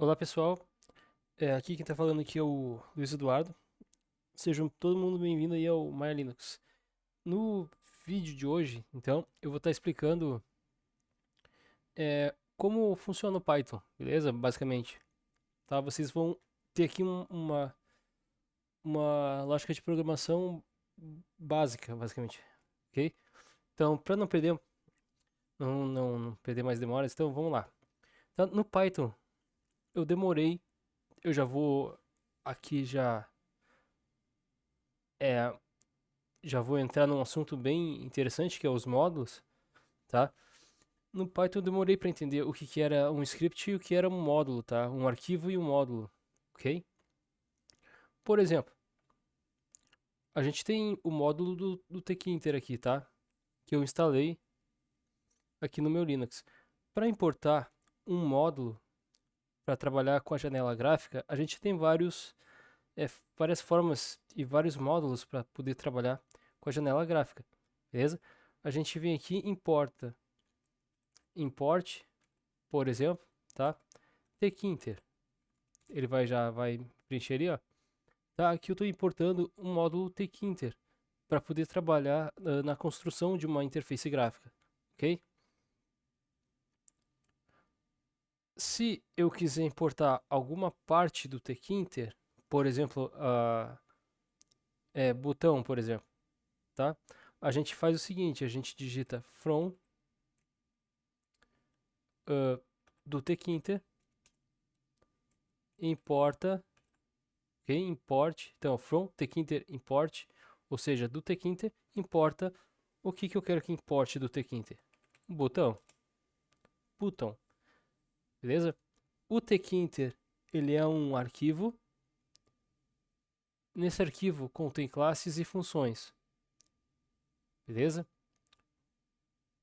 Olá pessoal, aqui quem tá falando aqui é o Luiz Eduardo. Sejam todo mundo bem-vindo aí ao Maya Linux. No vídeo de hoje, então, eu vou estar explicando como funciona o Python, beleza? Basicamente, tá? Vocês vão ter aqui uma lógica de programação básica, basicamente, ok? Então, para não perder mais demoras, então vamos lá. Tá? No Python, eu demorei, eu já vou aqui é, já vou entrar num assunto bem interessante que é os módulos, tá? No Python eu demorei para entender o que era um script e o que era um módulo, tá? Um arquivo e um módulo, ok? Por exemplo, a gente tem o módulo do tkinter aqui, tá? Que eu instalei aqui no meu Linux. Para importar um módulo para trabalhar com a janela gráfica, a gente tem é, várias formas e vários módulos para poder trabalhar com a janela gráfica, beleza? A gente vem aqui e importa import, por exemplo, tá? Tkinter. Ele já vai preencher ali, ó. Tá? Aqui eu estou importando um módulo Tkinter para poder trabalhar na construção de uma interface gráfica, ok? Se eu quiser importar alguma parte do Tkinter, por exemplo, botão, por exemplo, tá? A gente faz o seguinte, a gente digita from do Tkinter, importa, ok? Import, então from Tkinter import, ou seja, do Tkinter importa o que eu quero que importe do Tkinter. Um botão, beleza? O Tkinter, ele é um arquivo. Nesse arquivo contém classes e funções, beleza?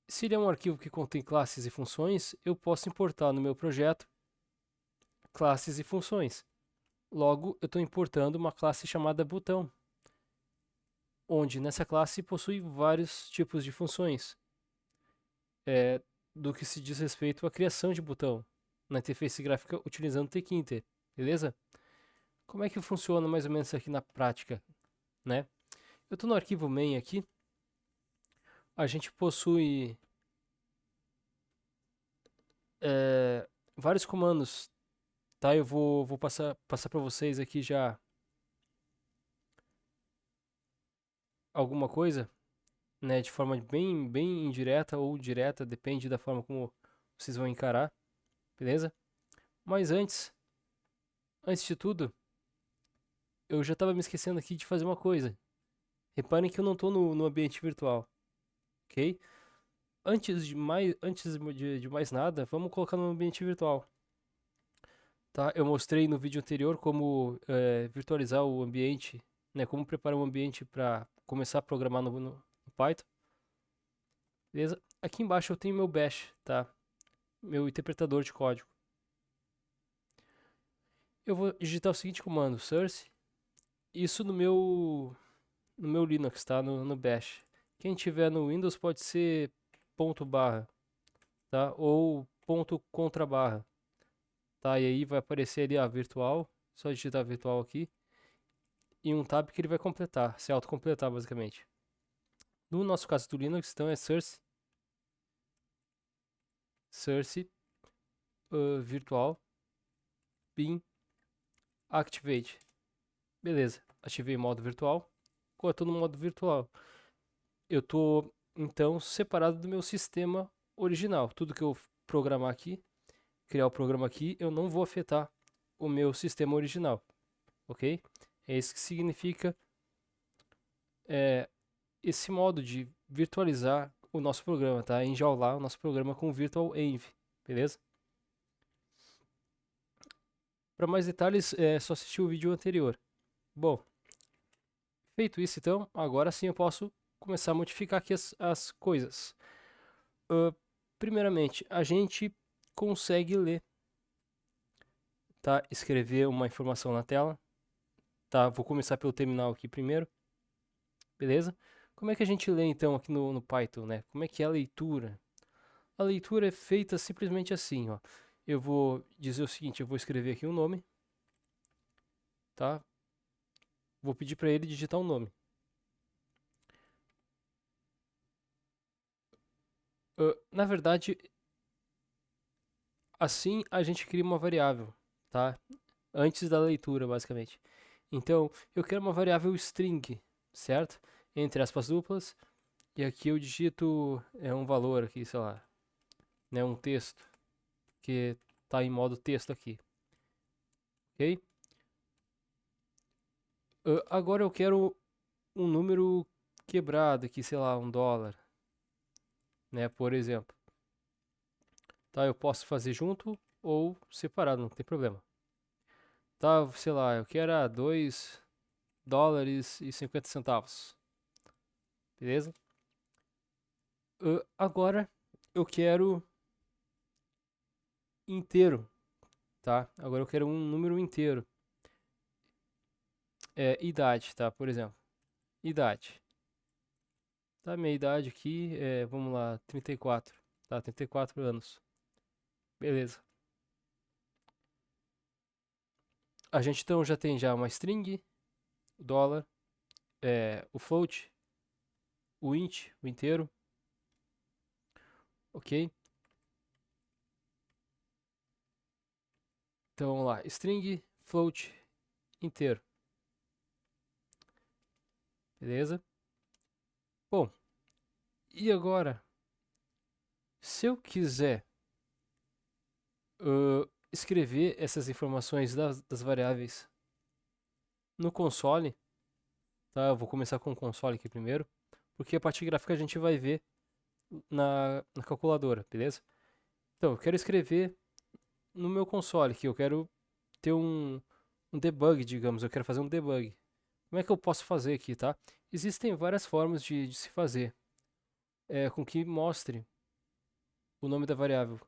Se ele é um arquivo que contém classes e funções, eu posso importar no meu projeto classes e funções. Logo, eu estou importando uma classe chamada botão, onde nessa classe possui vários tipos de funções, é, do que se diz respeito à criação de botão na interface gráfica utilizando Tkinter, beleza? Como é que funciona mais ou menos isso aqui na prática, né? Eu estou no arquivo main aqui, a gente possui vários comandos, tá? Eu vou passar para vocês aqui já alguma coisa, né? De forma bem indireta ou direta, depende da forma como vocês vão encarar, beleza? Mas antes de tudo, eu já estava me esquecendo aqui de fazer uma coisa. Reparem que eu não estou no ambiente virtual, ok? Antes de mais nada, vamos colocar no ambiente virtual. Tá? Eu mostrei no vídeo anterior como virtualizar o ambiente, né? Como preparar um ambiente para começar a programar no Python, beleza? Aqui embaixo eu tenho meu bash, tá? Meu interpretador de código. Eu vou digitar o seguinte comando, source, isso no meu Linux, tá? No bash. Quem tiver no Windows pode ser ponto barra, tá? Ou ponto contra barra, tá? E aí vai aparecer ali a virtual, só digitar virtual aqui e um tab que ele vai completar, se autocompletar basicamente. No nosso caso do Linux, então é source virtual bin activate. Beleza, ativei o modo virtual. Quando eu estou no modo virtual, eu estou então separado do meu sistema original. Tudo que eu programar aqui, criar o programa aqui, eu não vou afetar o meu sistema original, ok? É isso que significa é, esse modo de virtualizar o nosso programa, tá? Enjaular o nosso programa com Virtual Env, beleza? Para mais detalhes, é só assistir o vídeo anterior. Bom, feito isso, então, agora sim eu posso começar a modificar aqui as coisas. Uh, Primeiramente, a gente consegue ler, tá? Escrever uma informação na tela, tá? Vou começar pelo terminal aqui primeiro, beleza? Como é que a gente lê então aqui no Python, né? Como é que é a leitura? A leitura é feita simplesmente assim, ó. eu vou dizer o seguinte, eu vou escrever aqui um nome, tá? Vou pedir para ele digitar um nome. Na verdade, assim a gente cria uma variável, tá? Antes da leitura, basicamente. Então, eu quero uma variável string, certo? Entre aspas duplas, e aqui eu digito um valor aqui, sei lá, né, um texto, que está em modo texto aqui, ok? Agora eu quero um número quebrado aqui, sei lá, $1, né, por exemplo. Tá, eu posso fazer junto ou separado, não tem problema. Tá, sei lá, eu quero $2,50, beleza? Agora eu quero inteiro, tá? Agora eu quero um número inteiro. Idade, tá? Por exemplo, idade. Tá, minha idade aqui vamos lá, 34, tá? 34 anos. Beleza. A gente então já tem já uma string, dólar, o float, o int, o inteiro, ok? Então vamos lá, string, float, inteiro, beleza? Bom, e agora, se eu quiser escrever essas informações das variáveis no console, tá? Eu vou começar com o console aqui primeiro, porque a parte gráfica a gente vai ver na calculadora, beleza? Então, eu quero escrever no meu console aqui, eu quero ter um debug, digamos, eu quero fazer um debug. Como é que eu posso fazer aqui, tá? Existem várias formas de se fazer com que mostre o nome da variável.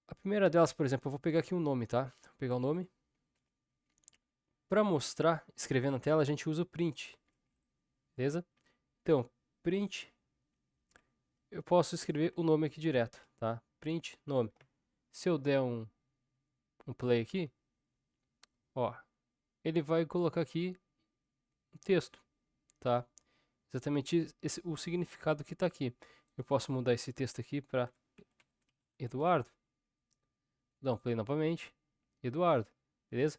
A primeira delas, por exemplo, eu vou pegar aqui um nome, tá? Vou pegar o nome. Para mostrar, escrever na tela, a gente usa o print, beleza? Então, print, eu posso escrever o nome aqui direto, tá? Print, nome. Se eu der um play aqui, ó, ele vai colocar aqui um texto, tá? Exatamente o significado que está aqui. Eu posso mudar esse texto aqui para Eduardo. Dá um play novamente. Eduardo, beleza?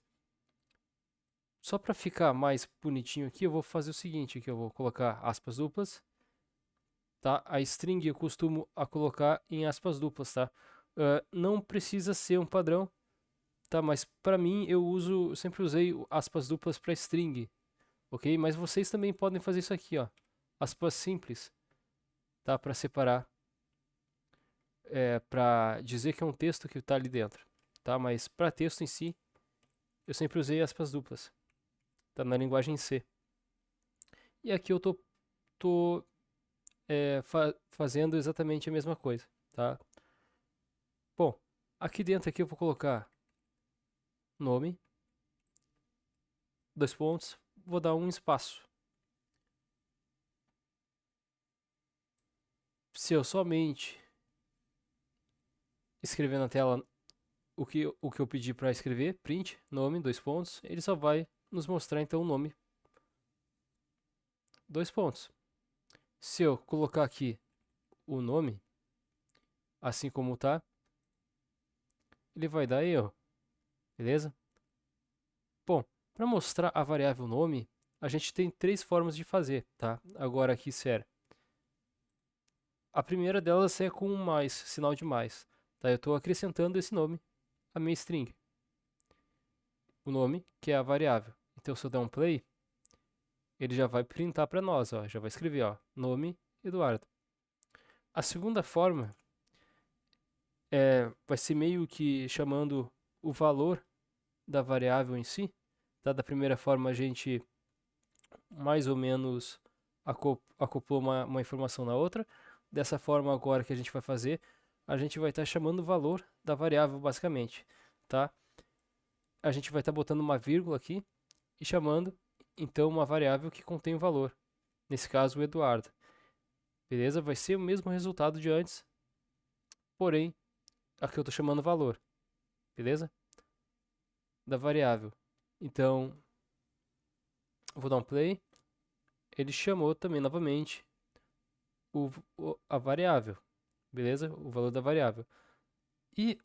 Só para ficar mais bonitinho aqui, eu vou fazer o seguinte, que eu vou colocar aspas duplas, tá? A string eu costumo colocar em aspas duplas, tá? Não precisa ser um padrão, tá? Mas para mim eu sempre usei aspas duplas para string, ok? Mas vocês também podem fazer isso aqui, ó, aspas simples, tá? Para separar, para dizer que é um texto que está ali dentro, tá? Mas para texto em si, eu sempre usei aspas duplas, tá? Na linguagem C. E aqui eu tô fazendo exatamente a mesma coisa, tá? Bom, aqui dentro aqui eu vou colocar nome, dois pontos, vou dar um espaço. Se eu somente escrever na tela o que eu pedi para escrever, print, nome, dois pontos, ele só vai nos mostrar então o nome, dois pontos. Se eu colocar aqui o nome, assim como tá, ele vai dar erro, beleza? Bom, para mostrar a variável nome, a gente tem três formas de fazer, tá? Agora aqui, sério. A primeira delas é com mais, sinal de mais, tá? Eu estou acrescentando esse nome à minha string. O nome, que é a variável. Então, se eu der um play, ele já vai printar para nós, ó, já vai escrever, ó, nome Eduardo. A segunda forma vai ser meio que chamando o valor da variável em si, tá? Da primeira forma a gente mais ou menos acoplou uma informação na outra. Dessa forma agora que a gente vai fazer, a gente vai estar chamando o valor da variável basicamente, tá? A gente vai estar botando uma vírgula aqui e chamando então uma variável que contém o valor, nesse caso o Eduardo. Beleza? Vai ser o mesmo resultado de antes, porém aqui eu estou chamando valor, beleza? Da variável. Então, vou dar um play. Ele chamou também novamente a variável, beleza? O valor da variável. E,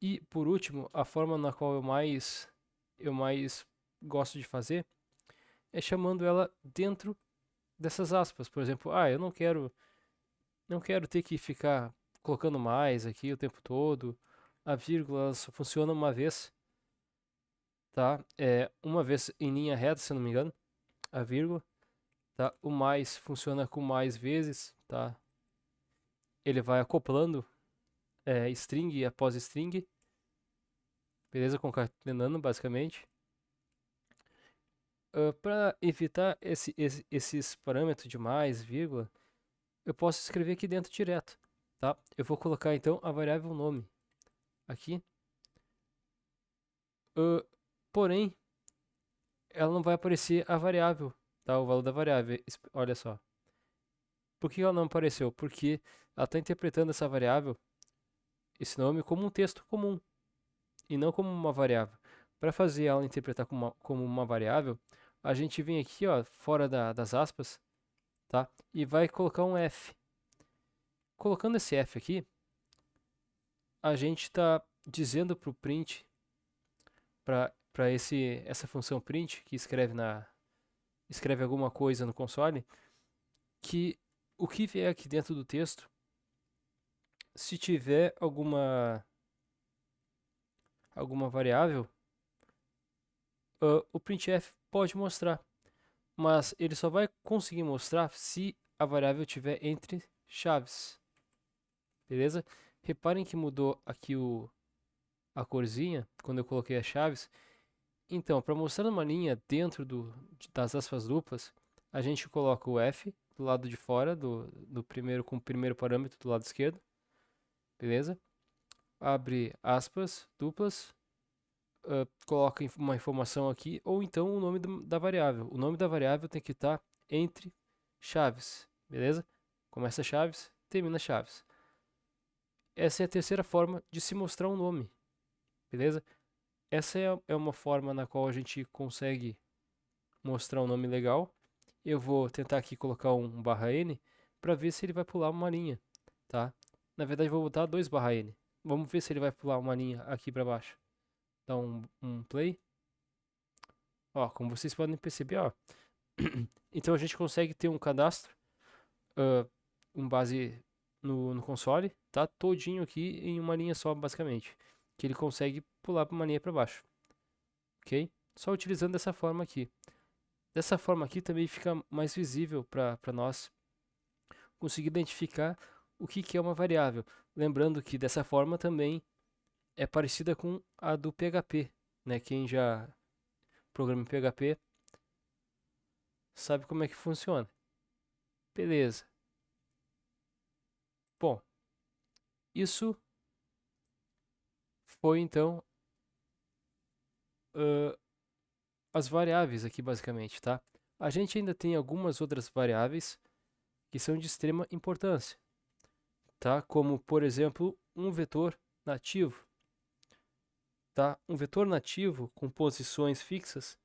e por último, a forma na qual eu mais gosto de fazer é chamando ela dentro dessas aspas. Por exemplo, eu não quero ter que ficar colocando mais aqui o tempo todo. A vírgula ela só funciona uma vez, tá? Uma vez em linha reta, se eu não me engano, a vírgula, tá? O mais funciona com mais vezes, tá? Ele vai acoplando string após string, beleza? Concatenando basicamente. Para evitar esses parâmetros de mais, vírgula, eu posso escrever aqui dentro direto, tá? Eu vou colocar então a variável nome aqui. Porém, ela não vai aparecer a variável, tá? O valor da variável. Olha só. Por que ela não apareceu? Porque ela está interpretando essa variável, esse nome, como um texto comum e não como uma variável. Para fazer ela interpretar como uma variável, a gente vem aqui, ó, fora das aspas, tá? E vai colocar um f. Colocando esse f aqui, a gente está dizendo para o print, para essa função print que escreve alguma coisa no console, que o que vier aqui dentro do texto, se tiver alguma variável, o printf pode mostrar, mas ele só vai conseguir mostrar se a variável tiver entre chaves, beleza? Reparem que mudou aqui a corzinha quando eu coloquei as chaves. Então, para mostrar uma linha dentro das aspas duplas, a gente coloca o f do lado de fora do primeiro, com o primeiro parâmetro do lado esquerdo, beleza? Abre aspas duplas, coloca uma informação aqui, ou então o nome da variável. O nome da variável tem que estar entre chaves, beleza? Começa chaves, termina chaves. Essa é a terceira forma de se mostrar um nome, beleza? Essa é uma forma na qual a gente consegue mostrar um nome legal. Eu vou tentar aqui colocar um barra N para ver se ele vai pular uma linha, tá? Na verdade, vou botar 2 barra N. Vamos ver se ele vai pular uma linha aqui para baixo. Dá um play. Ó, como vocês podem perceber, ó. Então a gente consegue ter um cadastro, uh, um base no console, tá? Todinho aqui em uma linha só, basicamente. Que ele consegue pular uma linha para baixo. Ok? Só utilizando dessa forma aqui. Dessa forma aqui também fica mais visível para nós conseguir identificar o que é uma variável. Lembrando que dessa forma também é parecida com a do PHP, né? Quem já programa em PHP sabe como é que funciona. Beleza. Bom, isso foi então uh, as variáveis aqui basicamente, tá? A gente ainda tem algumas outras variáveis que são de extrema importância, tá? Como, por exemplo, um vetor nativo, tá? Um vetor nativo com posições fixas,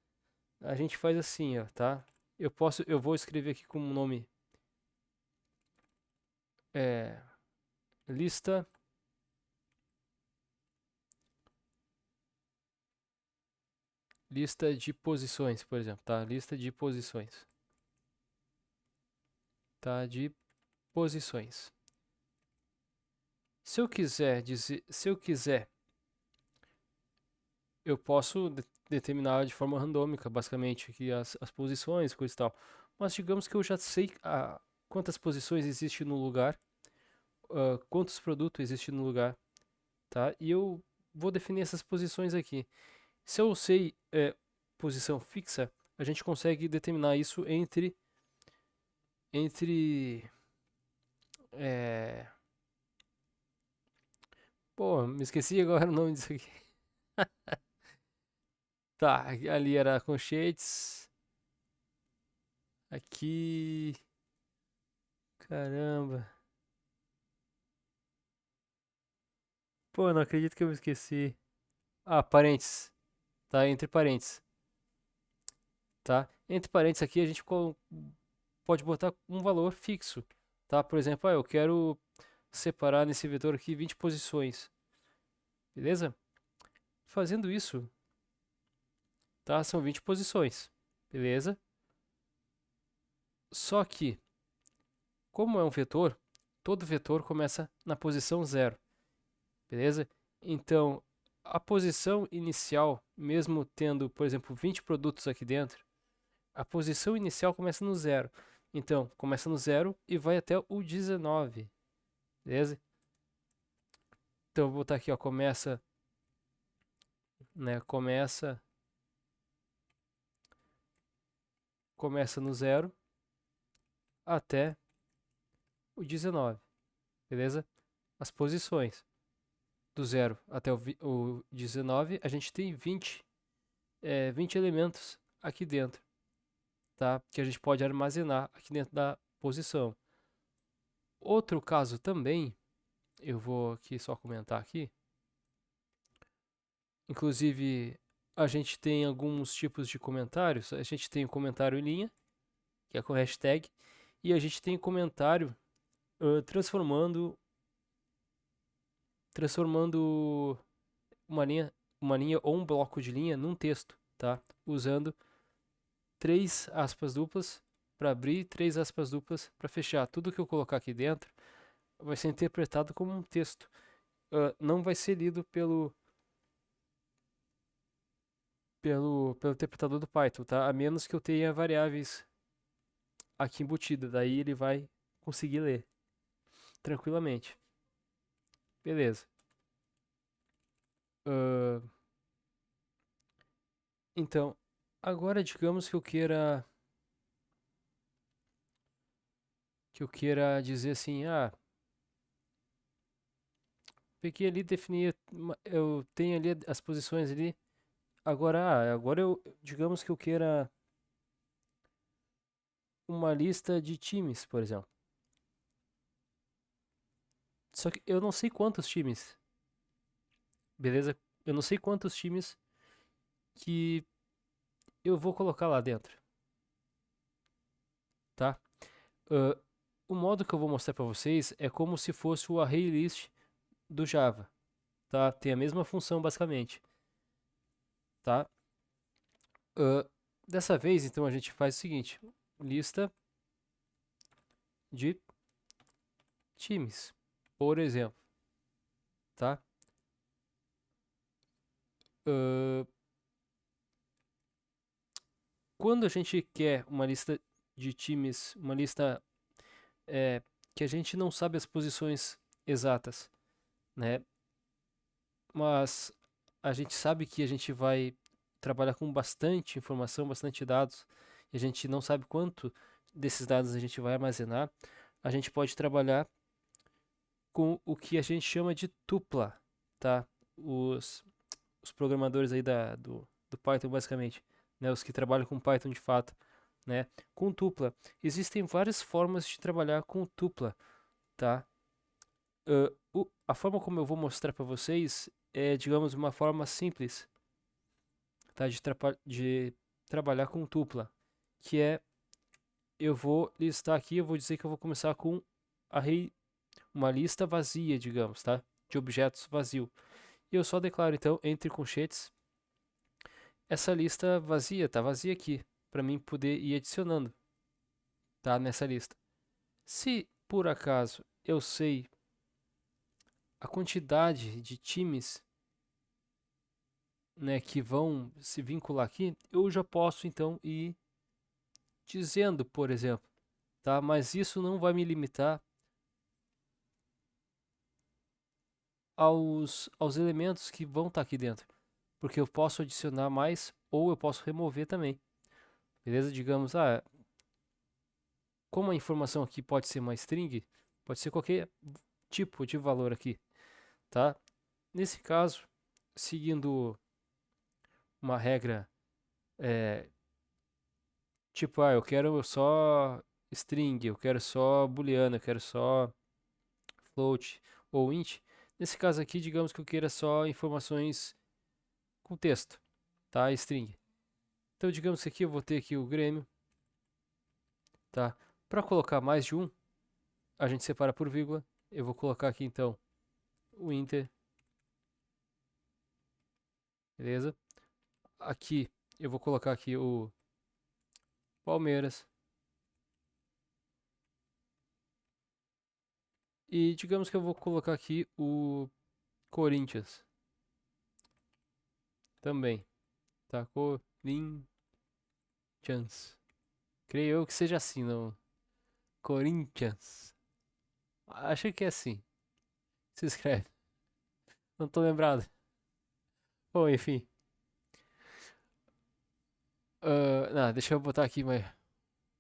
a gente faz assim, ó, tá? Eu vou escrever aqui como nome é, lista de posições, por exemplo, tá? Lista de posições, tá? De posições. Se eu quiser, eu posso determinar de forma randômica, basicamente, aqui as posições, coisa e tal. Mas digamos que eu já sei quantas posições existem no lugar, quantos produtos existem no lugar, tá? E eu vou definir essas posições aqui. Se eu sei posição fixa, a gente consegue determinar isso entre é... Pô, me esqueci agora o nome disso aqui. Tá, ali era colchetes. Aqui. Caramba. Pô, não acredito que eu me esqueci. Ah, parênteses, tá? Entre parênteses, tá? Entre parênteses aqui a gente pode botar um valor fixo, tá? Por exemplo, eu quero separar nesse vetor aqui 20 posições, beleza? Fazendo isso, tá? São 20 posições, beleza? Só que, como é um vetor, todo vetor começa na posição zero, beleza? Então, a posição inicial, mesmo tendo, por exemplo, 20 produtos aqui dentro, a posição inicial começa no zero. Então, começa no zero e vai até o 19, beleza? Então, eu vou botar aqui, ó, começa, né, começa no zero até o 19, beleza? As posições do zero até o 19, a gente tem 20 elementos aqui dentro, tá? Que a gente pode armazenar aqui dentro da posição. Outro caso também, eu vou aqui só comentar aqui. Inclusive, a gente tem alguns tipos de comentários. A gente tem o comentário em linha, que é com hashtag, e a gente tem o comentário transformando uma linha ou um bloco de linha num texto, tá? Usando três aspas duplas para abrir, três aspas duplas para fechar. Tudo que eu colocar aqui dentro vai ser interpretado como um texto. Não vai ser lido pelo interpretador do Python, tá? A menos que eu tenha variáveis aqui embutidas. Daí ele vai conseguir ler tranquilamente. Beleza. Ah, então, agora digamos que eu queira dizer assim, peguei ali, defini, eu tenho ali as posições ali. Agora eu, digamos que eu queira uma lista de times, por exemplo. Só que eu não sei quantos times, beleza? Eu não sei quantos times que eu vou colocar lá dentro, tá? Ah, o modo que eu vou mostrar para vocês é como se fosse o array list do Java, tá? Tem a mesma função basicamente, tá? Ah, dessa vez, então, a gente faz o seguinte: lista de times, por exemplo, tá? Ah, quando a gente quer uma lista de times, uma lista que a gente não sabe as posições exatas, né? Mas a gente sabe que a gente vai trabalhar com bastante informação, bastante dados, e a gente não sabe quanto desses dados a gente vai armazenar. A gente pode trabalhar com o que a gente chama de tupla, tá? Os programadores aí do Python, basicamente, né? Os que trabalham com Python de fato, né? Com tupla. Existem várias formas de trabalhar com tupla, tá? A forma como eu vou mostrar para vocês é, digamos, uma forma simples, tá? De trabalhar com tupla, que é, eu vou listar aqui, eu vou dizer que eu vou começar com array, uma lista vazia, digamos, tá? De objetos vazio. E eu só declaro, então, entre colchetes, essa lista vazia, tá vazia aqui, para mim poder ir adicionando, tá? Nessa lista. Se, por acaso, eu sei a quantidade de times, né, que vão se vincular aqui, eu já posso então ir dizendo, por exemplo, tá? Mas isso não vai me limitar aos elementos que vão estar aqui dentro, porque eu posso adicionar mais ou eu posso remover também, beleza? Digamos, como a informação aqui pode ser uma string, pode ser qualquer tipo de valor aqui, tá? Nesse caso, seguindo uma regra, é, tipo, eu quero só string, eu quero só booleano, eu quero só float ou int, Nesse caso aqui, digamos que eu queira só informações com texto, tá? String. Então, digamos que aqui eu vou ter aqui o Grêmio, tá? Para colocar mais de um, a gente separa por vírgula. Eu vou colocar aqui então o Inter, beleza? Aqui eu vou colocar aqui o Palmeiras. E digamos que eu vou colocar aqui o Corinthians também, tá? Corinthians. Creio eu que seja assim, não? Corinthians. Acho que é assim. Se escreve. Não tô lembrado. Bom, enfim. Não, deixa eu botar aqui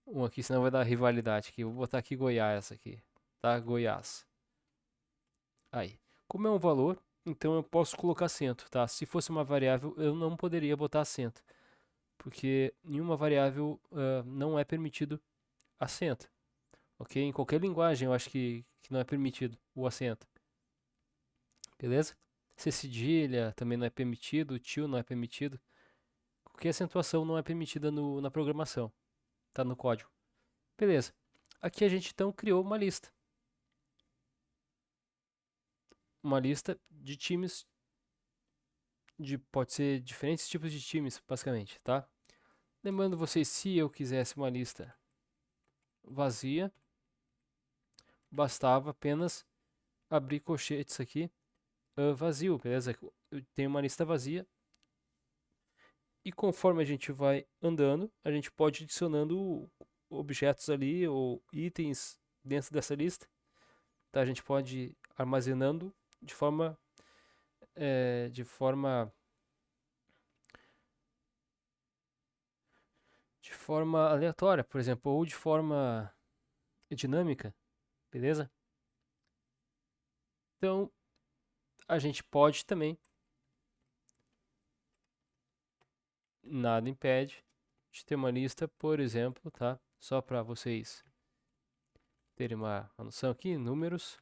um aqui, senão vai dar rivalidade aqui. Vou botar aqui Goiás aqui, tá? Goiás. Aí. Como é um valor, então eu posso colocar acento, tá? Se fosse uma variável, eu não poderia botar acento, porque em uma variável não é permitido acento, ok? Em qualquer linguagem eu acho que não é permitido o acento, beleza? Se cedilha também não é permitido, o tio não é permitido, qualquer acentuação não é permitida na programação, tá no código. Beleza. Aqui a gente então criou uma lista. Uma lista de times, pode ser diferentes tipos de times, basicamente, tá? Lembrando vocês, se eu quisesse uma lista vazia, bastava apenas abrir colchetes aqui, vazio, beleza? Eu tenho uma lista vazia e conforme a gente vai andando, a gente pode ir adicionando objetos ali ou itens dentro dessa lista, tá? A gente pode ir armazenando de forma, eh, de forma, de forma aleatória, por exemplo, ou de forma dinâmica, beleza? Então, a gente pode também, nada impede de ter uma lista, por exemplo, tá? Só para vocês terem uma noção aqui, números,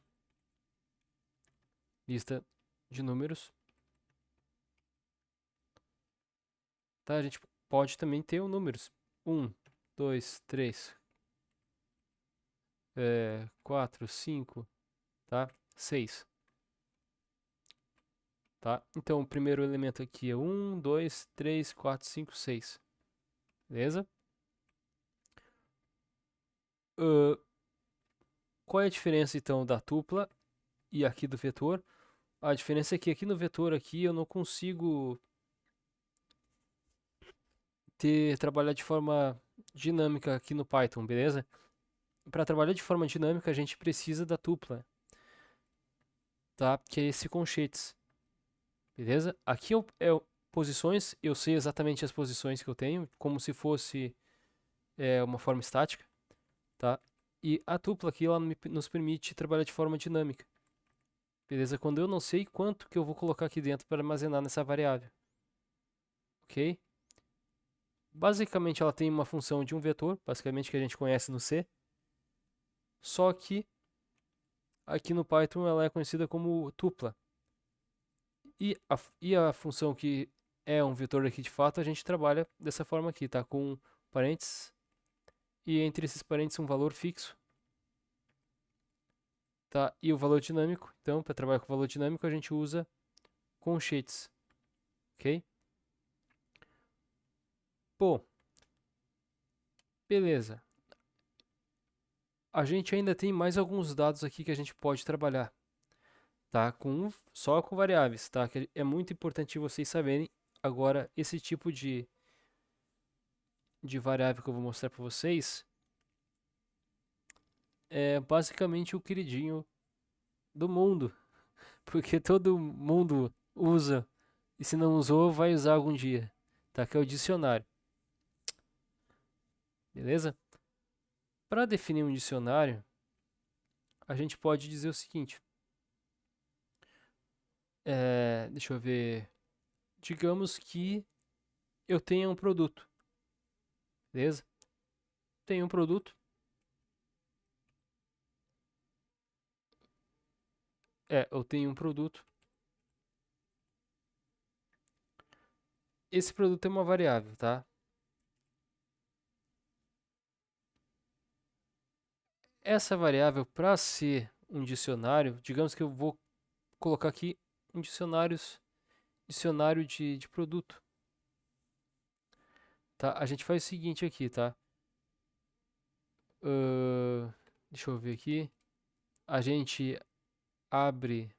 lista de números, tá? A gente pode também ter o números 1, 2, 3, 4, 5, tá? 6, tá? Então, o primeiro elemento aqui é 1, 2, 3, 4, 5, 6, beleza? Uh, Qual é a diferença então da tupla e aqui do vetor? A diferença é que aqui no vetor aqui eu não consigo trabalhar de forma dinâmica aqui no Python, beleza? Para trabalhar de forma dinâmica a gente precisa da tupla, tá? Que é esse colchetes, beleza? Aqui posições, eu sei exatamente as posições que eu tenho, como se fosse uma forma estática, tá? E a tupla aqui ela nos permite trabalhar de forma dinâmica, beleza? Quando eu não sei quanto que eu vou colocar aqui dentro para armazenar nessa variável, ok? Basicamente ela tem uma função de um vetor, basicamente que a gente conhece no C, só que aqui no Python ela é conhecida como tupla. E a função que é um vetor aqui de fato, a gente trabalha dessa forma aqui, tá? Com parênteses e entre esses parênteses um valor fixo, tá? E o valor dinâmico. Então, para trabalhar com o valor dinâmico, a gente usa colchetes, ok? Bom, beleza. A gente ainda tem mais alguns dados aqui que a gente pode trabalhar, tá? Só com variáveis, tá? Que é muito importante vocês saberem. Agora, esse tipo de variável que eu vou mostrar para vocês é basicamente o queridinho do mundo, porque todo mundo usa e se não usou, vai usar algum dia, tá? Que é o dicionário, beleza? Para definir um dicionário, a gente pode dizer o seguinte: deixa eu ver, digamos que eu tenha um produto, beleza? Tenho um produto eu tenho um produto. Esse produto é uma variável, tá? Essa variável, para ser um dicionário, digamos que eu vou colocar aqui um dicionário de produto, tá? A gente faz o seguinte aqui, tá? Ahn, deixa eu ver aqui. A gente abre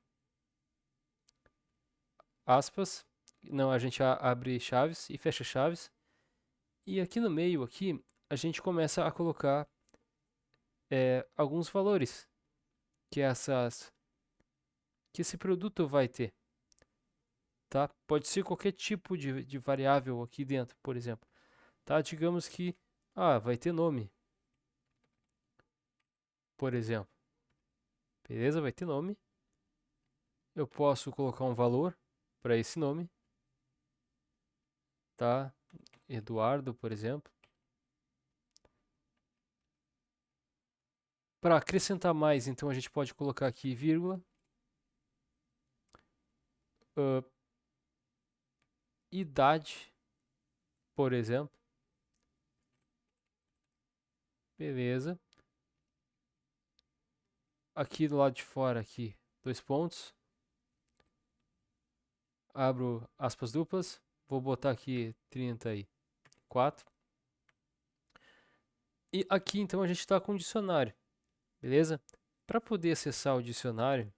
aspas, não, a gente abre chaves e fecha chaves. E aqui no meio, aqui, a gente começa a colocar alguns valores que que esse produto vai ter, tá? Pode ser qualquer tipo de variável aqui dentro, por exemplo, tá? Digamos que, vai ter nome, por exemplo, beleza? Vai ter nome. Eu posso colocar um valor para esse nome, tá? Eduardo, por exemplo. Para acrescentar mais, então a gente pode colocar aqui vírgula, ah, idade, por exemplo. Beleza. Aqui do lado de fora, aqui, dois pontos. Abro aspas duplas. Vou botar aqui 34. E aqui, então, a gente está com o dicionário. Beleza? Para poder acessar o dicionário,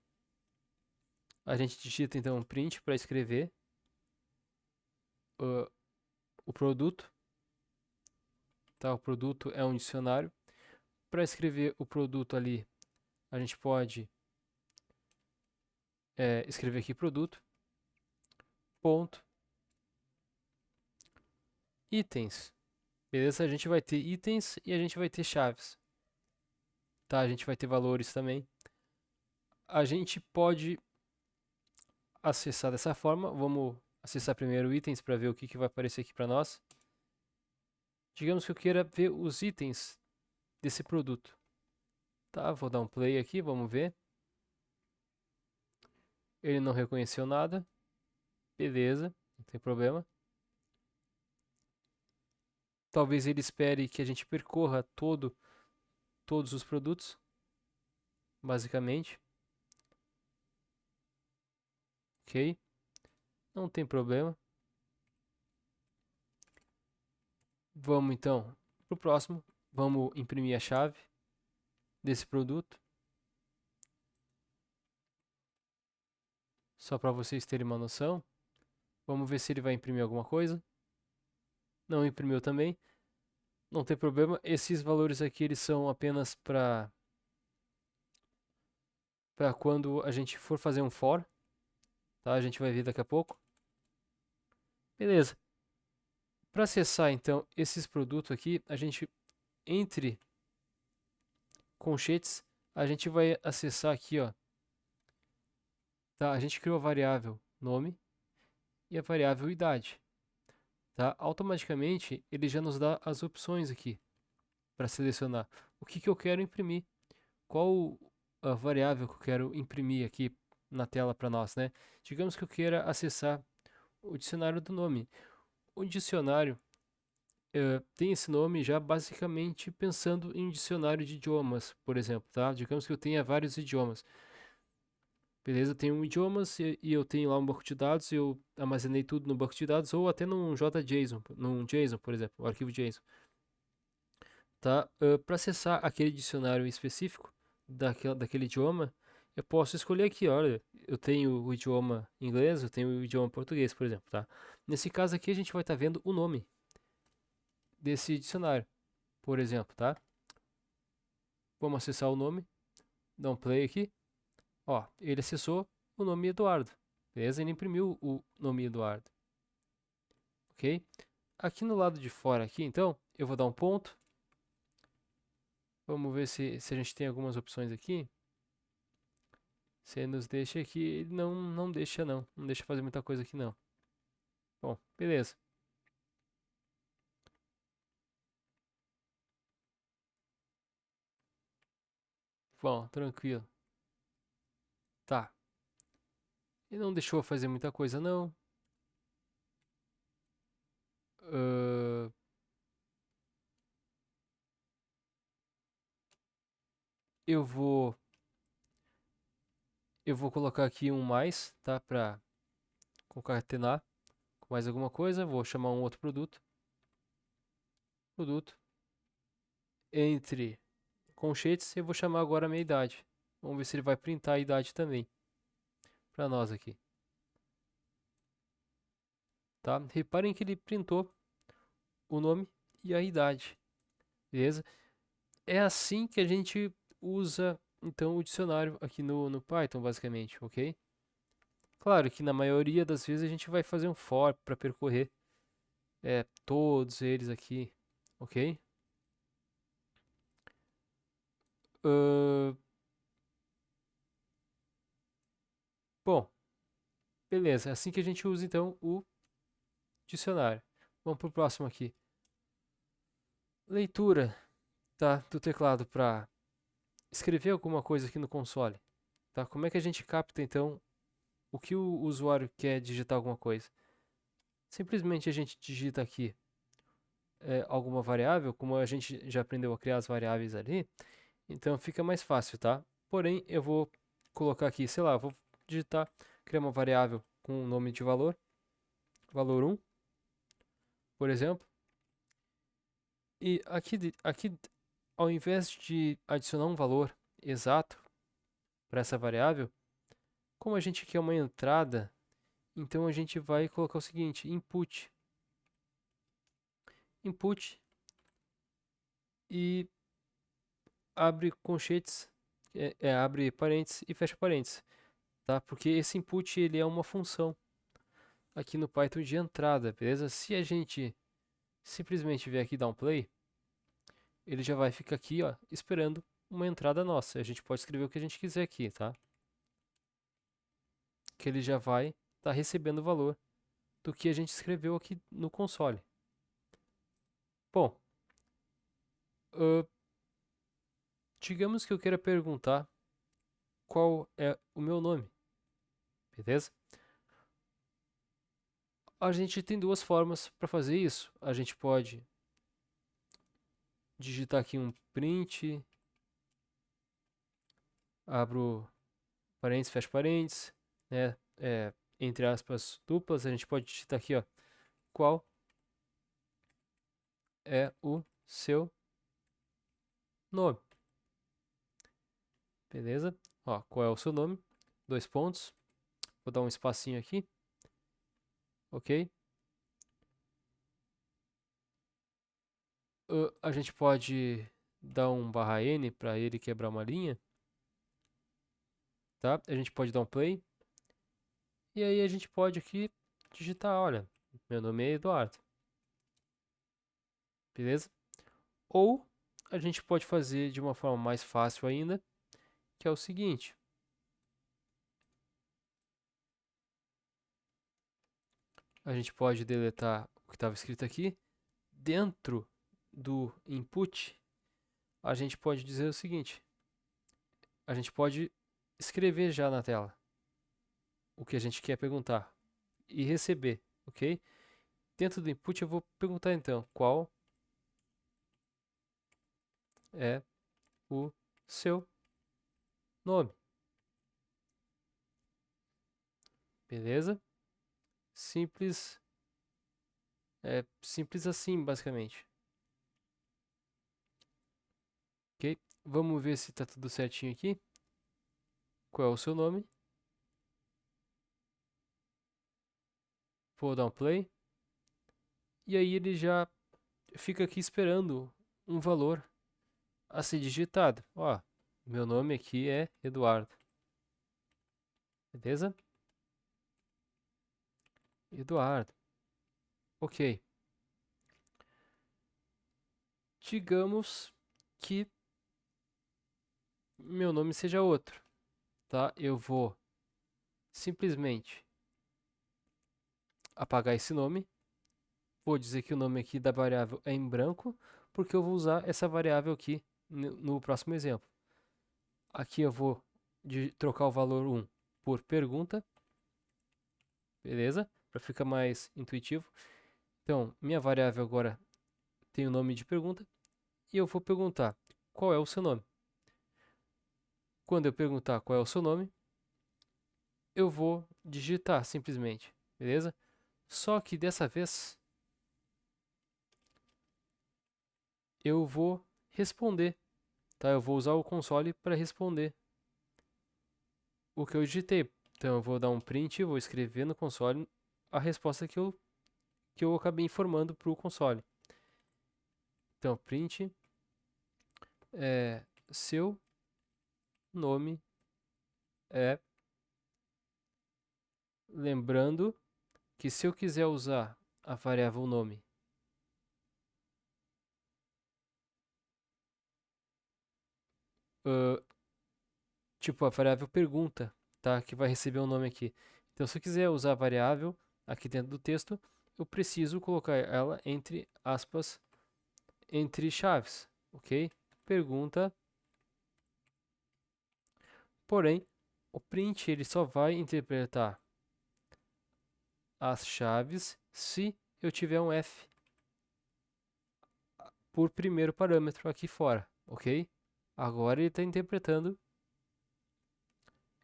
a gente digita, então, um print para escrever uh, o produto. Tá? O produto é um dicionário. Para escrever o produto ali, a gente pode escrever aqui produto, ponto, itens. Beleza? A gente vai ter itens e a gente vai ter chaves. Tá? A gente vai ter valores também. A gente pode acessar dessa forma. Vamos acessar primeiro itens para ver o que vai aparecer aqui para nós. Digamos que eu queira ver os itens desse produto. Tá? Vou dar um play aqui, vamos ver. Ele não reconheceu nada. Beleza, não tem problema. Talvez ele espere que a gente percorra todos os produtos, basicamente. Ok, não tem problema. Vamos então para o próximo. Vamos imprimir a chave desse produto. Só para vocês terem uma noção. Vamos ver se ele vai imprimir alguma coisa. Não imprimiu também. Não tem problema. Esses valores aqui eles são apenas para quando a gente for fazer um for, tá? A gente vai ver daqui a pouco. Beleza. Para acessar então esses produtos aqui, a gente entre colchetes, a gente vai acessar aqui, ó. Tá? A gente criou a variável nome e a variável idade, tá? Automaticamente ele já nos dá as opções aqui para selecionar o que eu quero imprimir, qual a variável que eu quero imprimir aqui na tela para nós, né? Digamos que eu queira acessar o dicionário do nome. O dicionário tem esse nome já basicamente pensando em dicionário de idiomas, por exemplo, tá? Digamos que eu tenha vários idiomas. Beleza, eu tenho um idiomas e eu tenho lá um banco de dados, eu armazenei tudo no banco de dados ou até num JSON, num JSON, por exemplo, o arquivo JSON. Tá? Para acessar aquele dicionário específico daquele idioma, eu posso escolher aqui, olha, eu tenho o idioma inglês, eu tenho o idioma português, por exemplo, tá? Nesse caso aqui a gente vai estar vendo o nome desse dicionário, por exemplo, tá? Vamos acessar o nome, dar um play aqui. Ó, ele acessou o nome Eduardo, beleza? Ele imprimiu o nome Eduardo, ok? Aqui no lado de fora, aqui, então, eu vou dar um ponto. Vamos ver se a gente tem algumas opções aqui. Se ele nos deixa aqui, ele não deixa não. Não deixa fazer muita coisa aqui não. Bom, beleza. Bom, tranquilo. Tá. E não deixou eu fazer muita coisa, não. Ahn, eu vou, eu vou colocar aqui um mais, tá? Pra concatenar com mais alguma coisa. Vou chamar um outro produto. Produto. Entre colchetes, eu vou chamar agora a minha idade. Vamos ver se ele vai printar a idade também. Pra nós aqui. Tá? Reparem que ele printou o nome e a idade. Beleza? É assim que a gente usa então o dicionário aqui no Python, basicamente, ok? Claro que na maioria das vezes a gente vai fazer um for para percorrer todos eles aqui, ok? Ahn, bom, beleza. É assim que a gente usa então o dicionário. Vamos para o próximo aqui. Leitura, tá, do teclado para escrever alguma coisa aqui no console, tá? Como é que a gente capta então o que o usuário quer digitar alguma coisa? Simplesmente a gente digita aqui alguma variável, como a gente já aprendeu a criar as variáveis ali, então fica mais fácil, tá? Porém, eu vou colocar aqui, sei lá, vou digitar, criar uma variável com o nome de valor, valor 1, por exemplo. E aqui, ao invés de adicionar um valor exato para essa variável, como a gente quer uma entrada, então a gente vai colocar o seguinte, input. Input e abre colchetes, abre parênteses e fecha parênteses, tá? Porque esse input ele é uma função aqui no Python de entrada, beleza? Se a gente simplesmente vier aqui dar um play, ele já vai ficar aqui, ó, esperando uma entrada nossa. A gente pode escrever o que a gente quiser aqui, tá? Que ele já vai estar recebendo o valor do que a gente escreveu aqui no console. Bom, digamos que eu queira perguntar qual é o meu nome, beleza? A gente tem duas formas para fazer isso. A gente pode digitar aqui um print, abro parênteses, fecho parênteses, né? Entre aspas duplas, a gente pode digitar aqui, ó, qual é o seu nome, beleza? Ó, qual é o seu nome? Dois pontos. Vou dar um espacinho aqui, ok? A gente pode dar um barra N para ele quebrar uma linha, tá? A gente pode dar um play. E aí a gente pode aqui digitar, olha, meu nome é Eduardo, beleza? Ou a gente pode fazer de uma forma mais fácil ainda, que é o seguinte. A gente pode deletar o que estava escrito aqui. Dentro do input, a gente pode dizer o seguinte. A gente pode escrever já na tela o que a gente quer perguntar e receber, ok? Dentro do input eu vou perguntar então, qual é o seu nome? Beleza? Simples, simples assim, basicamente. Ok? Vamos ver se está tudo certinho aqui. Qual é o seu nome? Vou dar um play. E aí ele já fica aqui esperando um valor a ser digitado. Ó, meu nome aqui é Eduardo. Beleza? Eduardo. Ok. Digamos que meu nome seja outro, tá? Eu vou simplesmente apagar esse nome. Vou dizer que o nome aqui da variável é em branco, porque eu vou usar essa variável aqui no próximo exemplo. Aqui eu vou trocar o valor 1 por pergunta. beleza? Para ficar mais intuitivo. Então, minha variável agora tem o nome de pergunta e eu vou perguntar qual é o seu nome. Quando eu perguntar qual é o seu nome, eu vou digitar simplesmente, beleza? Só que dessa vez eu vou responder, tá? Eu vou usar o console para responder o que eu digitei. Então eu vou dar um print, vou escrever no console a resposta que eu acabei informando para o console. Então print seu nome é, lembrando que se eu quiser usar a variável nome tipo a variável pergunta, tá? Que vai receber um nome aqui. Então, se eu quiser usar a variável aqui dentro do texto, eu preciso colocar ela entre aspas, entre chaves, ok? Pergunta. Porém, o print ele só vai interpretar as chaves se eu tiver um f por primeiro parâmetro aqui fora, ok? Agora ele está interpretando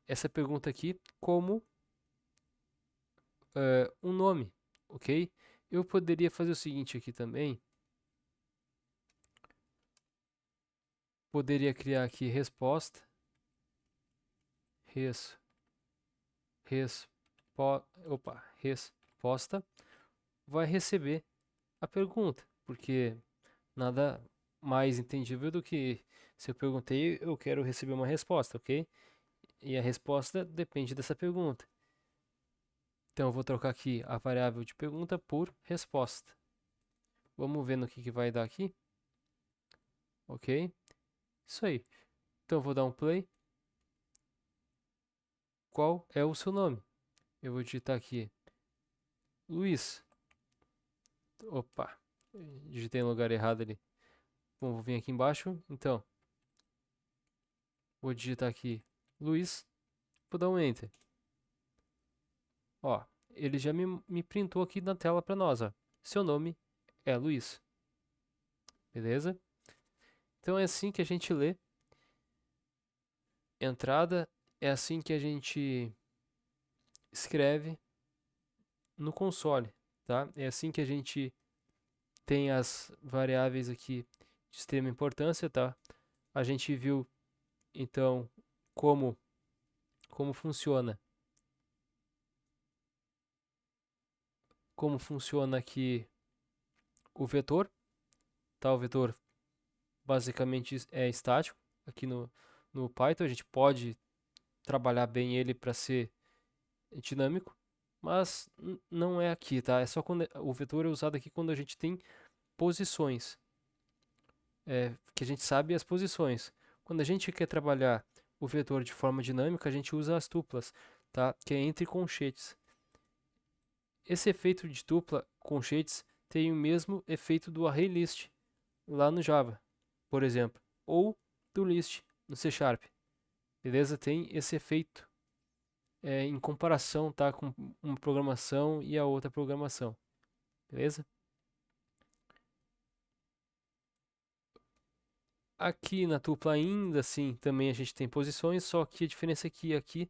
essa pergunta aqui como um nome, ok? Eu poderia fazer o seguinte aqui também. Poderia criar aqui resposta, res, resposta, vai receber a pergunta, porque nada mais entendível do que se eu perguntei, eu quero receber uma resposta, ok? E a resposta depende dessa pergunta. Então eu vou trocar aqui a variável de pergunta por resposta. Vamos ver no que vai dar aqui. Ok? Isso aí. Então eu vou dar um play. Qual é o seu nome? Eu vou digitar aqui Luiz. Opa, digitei no lugar errado ali. Bom, vou vir aqui embaixo. Então, vou digitar aqui Luiz. Vou dar um Enter. Ó, ele já me printou aqui na tela para nós, ó. Seu nome é Luiz. Beleza? Então é assim que a gente lê. Entrada é assim que a gente escreve no console, tá? É assim que a gente tem as variáveis aqui de extrema importância, tá? A gente viu então como funciona aqui o vetor, tá? O vetor basicamente é estático aqui no Python, a gente pode trabalhar bem ele para ser dinâmico, mas não é aqui, tá? É só quando o vetor é usado aqui quando a gente tem posições, que a gente sabe as posições. Quando a gente quer trabalhar o vetor de forma dinâmica, a gente usa as tuplas, tá? Que é entre colchetes. Esse efeito de tupla colchetes tem o mesmo efeito do array list lá no Java, por exemplo, ou do list no C Sharp. Beleza? Tem esse efeito em comparação, tá, com uma programação e a outra programação. Beleza? Aqui na tupla ainda assim também a gente tem posições, só que a diferença é que aqui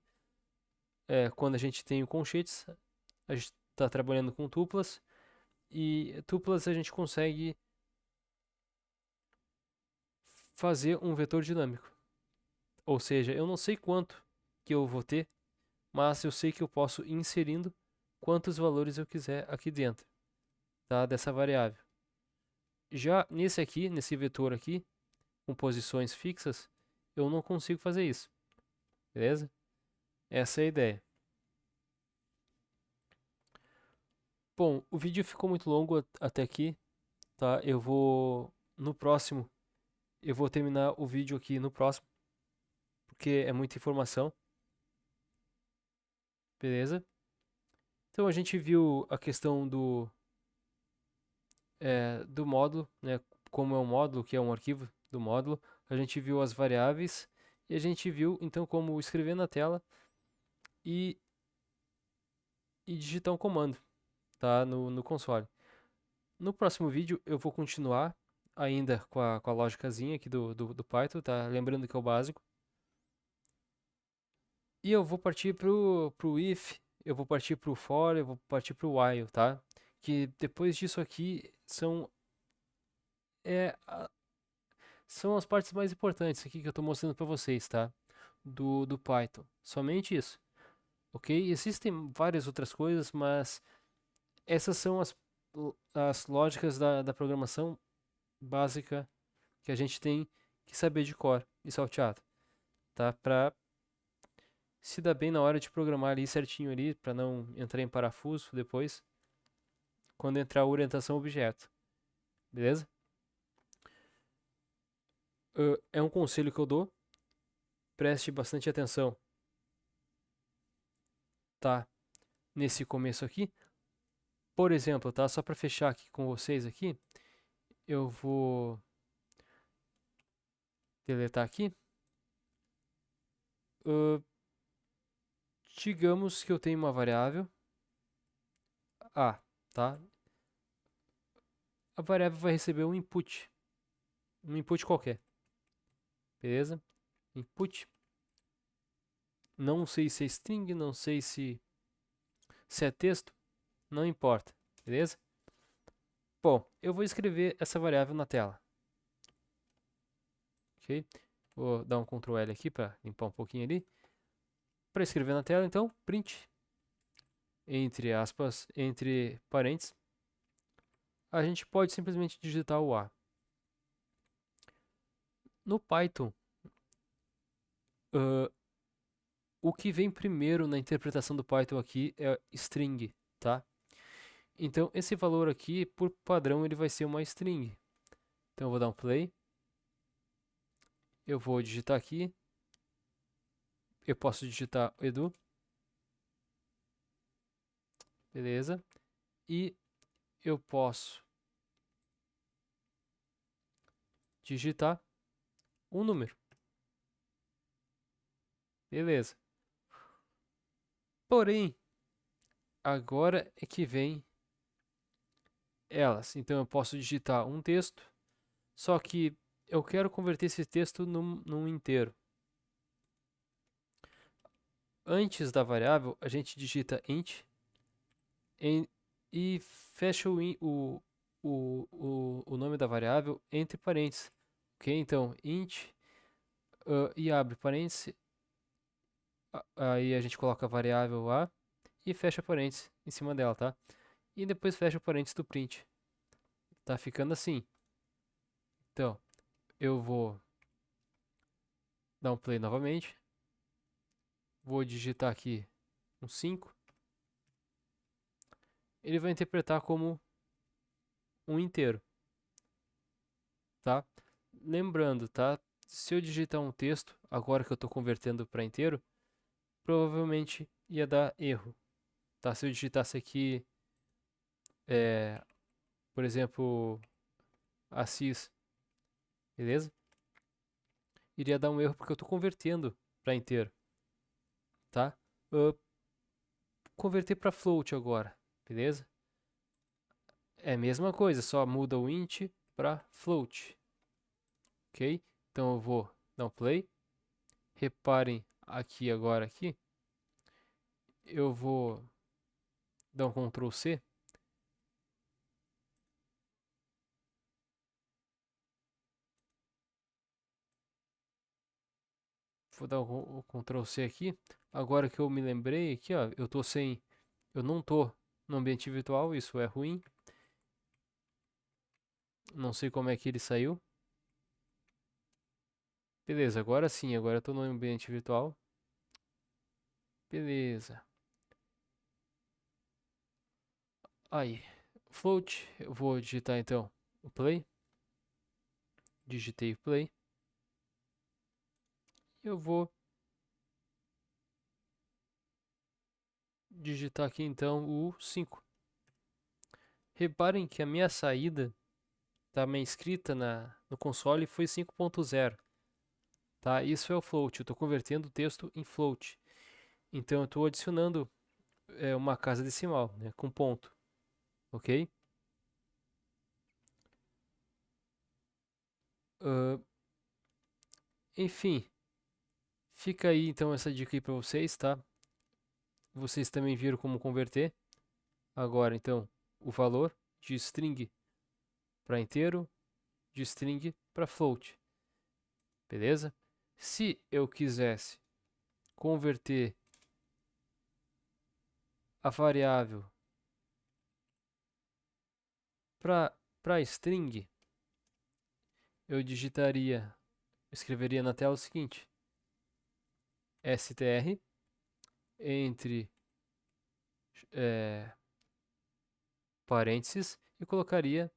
quando a gente tem o colchetes, a gente está trabalhando com tuplas e tuplas a gente consegue fazer um vetor dinâmico. Ou seja, eu não sei quanto que eu vou ter, mas eu sei que eu posso ir inserindo quantos valores eu quiser aqui dentro, tá? Dessa variável. Já nesse aqui, nesse vetor aqui, com posições fixas, eu não consigo fazer isso. Beleza? Essa é a ideia. Bom, o vídeo ficou muito longo até aqui, tá? No próximo, eu vou terminar o vídeo aqui no próximo, porque é muita informação, beleza? Então a gente viu a questão do módulo, né? Como é um módulo, que é um arquivo do módulo. A gente viu as variáveis e a gente viu então como escrever na tela e e digitar um comando, tá? No console. No próximo vídeo eu vou continuar ainda com a lógicazinha aqui do Python, tá? Lembrando que é o básico. E eu vou partir pro if, eu vou partir pro for, eu vou partir pro while, tá? Que depois disso aqui é, a- são as partes mais importantes aqui que eu estou mostrando para vocês, tá? Do Python. Somente isso, ok? Existem várias outras coisas, mas essas são as lógicas da programação básica que a gente tem que saber de cor e salteado, tá? Para se dar bem na hora de programar ali certinho ali, para não entrar em parafuso depois, quando entrar a orientação objeto, beleza? É um conselho que eu dou, preste bastante atenção, tá? Nesse começo aqui, por exemplo, tá? Só para fechar aqui com vocês aqui, eu vou deletar aqui. Uh, digamos que eu tenho uma variável A, tá? A variável vai receber um input qualquer, beleza? Input, não sei se é string, não sei se é texto, não importa, beleza? Bom, eu vou escrever essa variável na tela, ok? Vou dar um Ctrl L aqui para limpar um pouquinho ali. Para escrever na tela, então, print, entre aspas, entre parênteses, a gente pode simplesmente digitar o A. No Python, uh, o que vem primeiro na interpretação do Python aqui é string, tá? Então, esse valor aqui, por padrão, ele vai ser uma string. Então, eu vou dar um play. Eu vou digitar aqui. Eu posso digitar edu. Beleza. E eu posso digitar um número. Beleza. Porém, agora é que vem elas. Então, eu posso digitar um texto. Só que eu quero converter esse texto num inteiro. Antes da variável, a gente digita int e fecha o nome da variável entre parênteses. Ok? Então, int e abre parênteses. Aí a gente coloca a variável a e fecha parênteses em cima dela, tá? E depois fecha o parênteses do print. Tá ficando assim. Então, eu vou dar um play novamente. Vou digitar aqui um 5. Ele vai interpretar como um inteiro, tá? Lembrando, tá? Se eu digitar um texto, agora que eu estou convertendo para inteiro, provavelmente ia dar erro, tá? Se eu digitasse aqui, é, por exemplo, Assis, beleza? Iria dar um erro porque eu estou convertendo para inteiro, tá? Uh, converter para float agora, beleza? É a mesma coisa, só muda o int para float, ok? Então eu vou dar um play. Reparem aqui agora aqui, eu vou dar um Ctrl C. Vou dar o Ctrl C aqui. Agora que eu me lembrei aqui, ó, eu não tô no ambiente virtual, isso é ruim. Não sei como é que ele saiu. Beleza, agora sim, agora eu tô no ambiente virtual. Beleza. Aí, float, eu vou digitar então o play. Digitei o play. Eu vou digitar aqui então o 5. Reparem que a minha saída da minha escrita no console foi 5.0. Tá? Isso é o float, eu estou convertendo o texto em float. Então eu estou adicionando uma casa decimal, né, com ponto, ok? Ah, enfim, fica aí então essa dica aí para vocês, tá? Vocês também viram como converter. Agora, então, o valor de string para inteiro, de string para float, beleza? Se eu quisesse converter a variável para string, eu escreveria na tela o seguinte: str entre parênteses e colocaria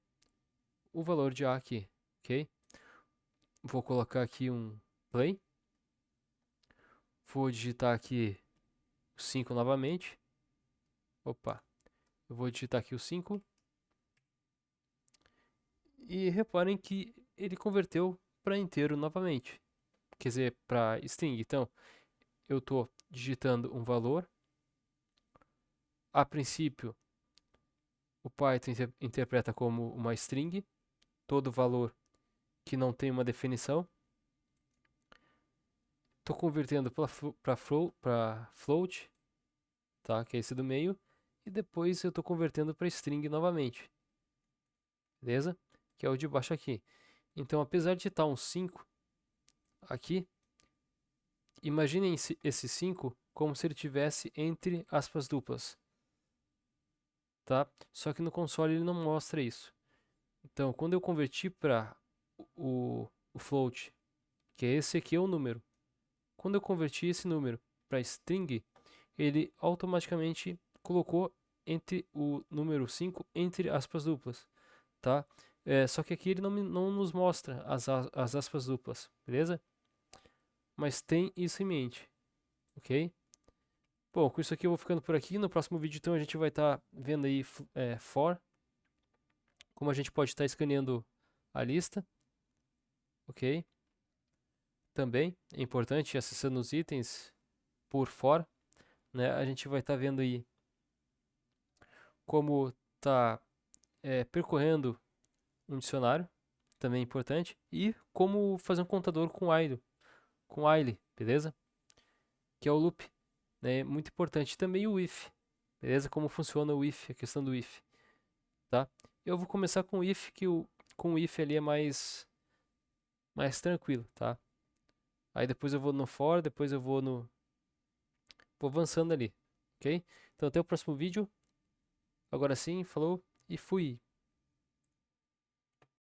o valor de A aqui, ok? Vou colocar aqui um play, vou digitar aqui o 5 novamente, opa, eu vou digitar aqui o 5 e reparem que ele converteu para inteiro novamente, quer dizer, para string. Então, eu estou digitando um valor, a princípio o Python interpreta como uma string, todo valor que não tem uma definição. Estou convertendo para float, tá? Que é esse do meio. E depois eu estou convertendo para string novamente. Beleza? Que é o de baixo aqui. Então, apesar de estar um 5 aqui, imaginem esse 5 como se ele tivesse entre aspas duplas. Tá? Só que no console ele não mostra isso. Então, quando eu converti para o float, que é esse aqui é o número. Quando eu converti esse número para string, ele automaticamente colocou entre o número 5 entre aspas duplas, tá? Só que aqui ele não nos mostra as aspas duplas, beleza? Mas tem isso em mente, ok? Bom, com isso aqui eu vou ficando por aqui. No próximo vídeo, então, a gente vai estar vendo aí for, como a gente pode estar escaneando a lista, ok? Também é importante acessando os itens por for, né? A gente vai estar vendo aí como tá percorrendo um dicionário, também é importante, e como fazer um contador com while, beleza? Que é o loop, né? Muito importante. Também o if, beleza? Como funciona o if, a questão do if, tá? Eu vou começar com o if, com o if ali é mais tranquilo, tá? Aí depois eu vou no for, depois eu vou avançando ali, ok? Então até o próximo vídeo. Agora sim, falou e fui!